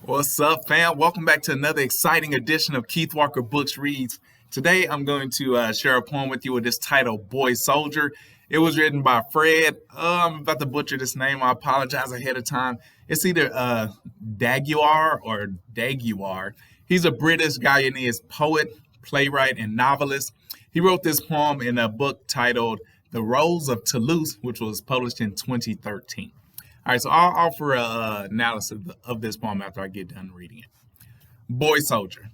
What's up, fam? Welcome back to another exciting edition of Keith Walker Books Reads. Today, I'm going to share a poem with you with this title, Boy Soldier. It was written by Fred. I'm about to butcher this name. I apologize ahead of time. It's either Daguerre or Daguerre. He's a British Guyanese poet, playwright, and novelist. He wrote this poem in a book titled The Rose of Toulouse, which was published in 2013. All right, so I'll offer an analysis of this poem after I get done reading it. Boy Soldier.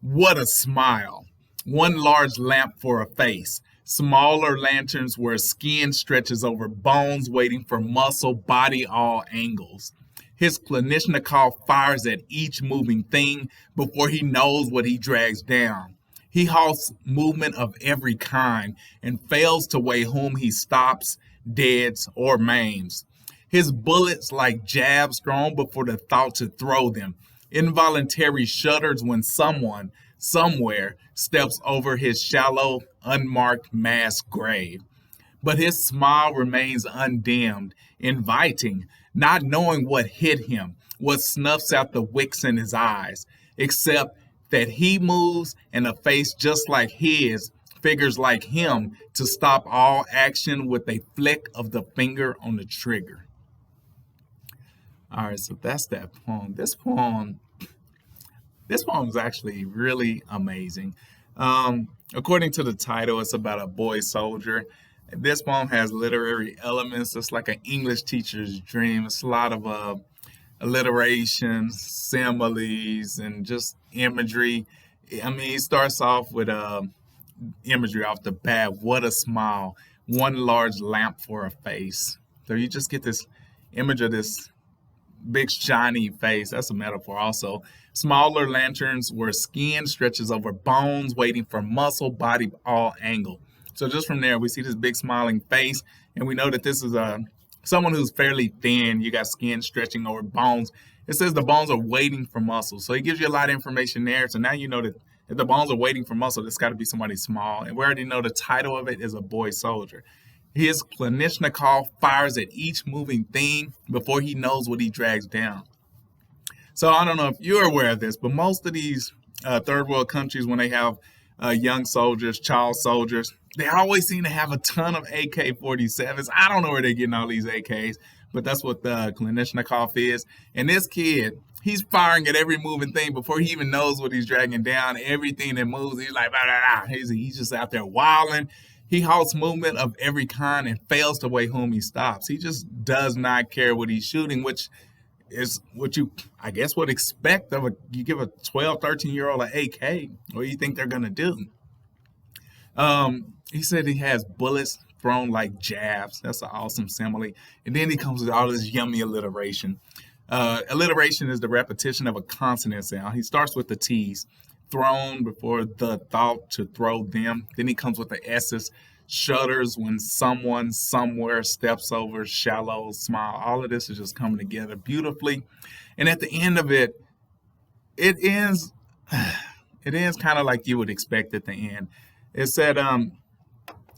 What a smile. One large lamp for a face. Smaller lanterns where skin stretches over bones waiting for muscle, body all angles. His Klashnikov fires at each moving thing before he knows what he drags down. He halts movement of every kind and fails to weigh whom he stops, deads, or maims. His bullets like jabs thrown before the thought to throw them. Involuntary shudders when someone, somewhere, steps over his shallow, unmarked mass grave. But his smile remains undimmed, inviting, not knowing what hit him, what snuffs out the wicks in his eyes, except that he moves and a face just like his figures like him to stop all action with a flick of the finger on the trigger. All right, so that's that poem. This poem is actually really amazing. According to the title, it's about a boy soldier. This poem has literary elements. It's like an English teacher's dream. It's a lot of alliteration, similes, and just imagery. I mean, he starts off with imagery off the bat. What a smile. One large lamp for a face. So you just get this image of this big shiny face. That's a metaphor also. Smaller lanterns where skin stretches over bones waiting for muscle, body all angle. So just from there, we see this big smiling face, and we know that this is someone who's fairly thin. You got skin stretching over bones. It says the bones are waiting for muscle. So it gives you a lot of information there. So now you know that if the bones are waiting for muscle, it's got to be somebody small. And we already know the title of it is A Boy Soldier. His Klashnikov fires at each moving thing before he knows what he drags down. So I don't know if you're aware of this, but most of these third world countries, when they have young soldiers, child soldiers, they always seem to have a ton of AK-47s. I don't know where they're getting all these AKs, but that's what the Klashnikov is. And this kid, he's firing at every moving thing before he even knows what he's dragging down. Everything that moves, he's like, blah, blah, blah. He's just out there wilding. He halts movement of every kind and fails to weigh whom he stops. He just does not care what he's shooting, which is what you, I guess, would expect of you give a 12, 13-year-old an AK. What do you think they're going to do? He said he has bullets thrown like jabs. That's an awesome simile. And then he comes with all this yummy alliteration. Alliteration is the repetition of a consonant sound. He starts with the T's. Thrown before the thought to throw them. Then he comes with the S's. Shudders when someone somewhere steps over, shallow, smile. All of this is just coming together beautifully. And at the end of it, it ends kind of like you would expect at the end. It said,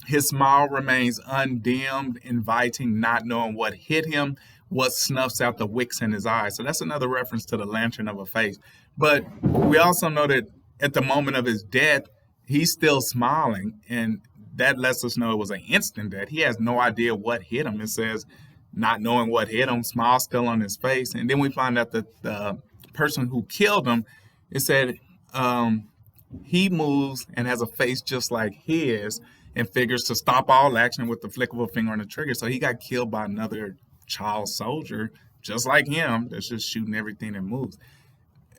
his smile remains undimmed, inviting, not knowing what hit him, what snuffs out the wicks in his eyes. So that's another reference to the lantern of a face. But we also know that at the moment of his death, he's still smiling, and that lets us know it was an instant death. He has no idea what hit him. It says, not knowing what hit him, smile still on his face. And then we find out that the person who killed him, it said he moves and has a face just like his and figures to stop all action with the flick of a finger on the trigger. So he got killed by another child soldier just like him that's just shooting everything that moves.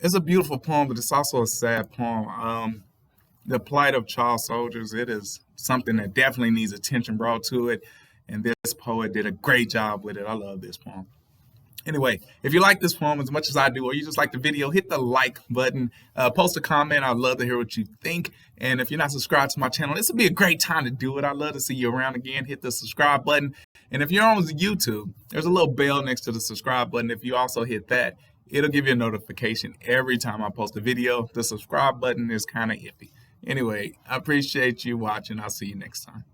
It's a beautiful poem, but it's also a sad poem. The plight of child soldiers, it is something that definitely needs attention brought to it, and this poet did a great job with it. I love this poem. Anyway, if you like this poem as much as I do, or you just like the video, hit the like button, post a comment. I'd love to hear what you think. And if you're not subscribed to my channel, this would be a great time to do it. I'd love to see you around again. Hit the subscribe button. And if you're on YouTube, there's a little bell next to the subscribe button. If you also hit that, it'll give you a notification every time I post a video. The subscribe button is kind of iffy. Anyway, I appreciate you watching. I'll see you next time.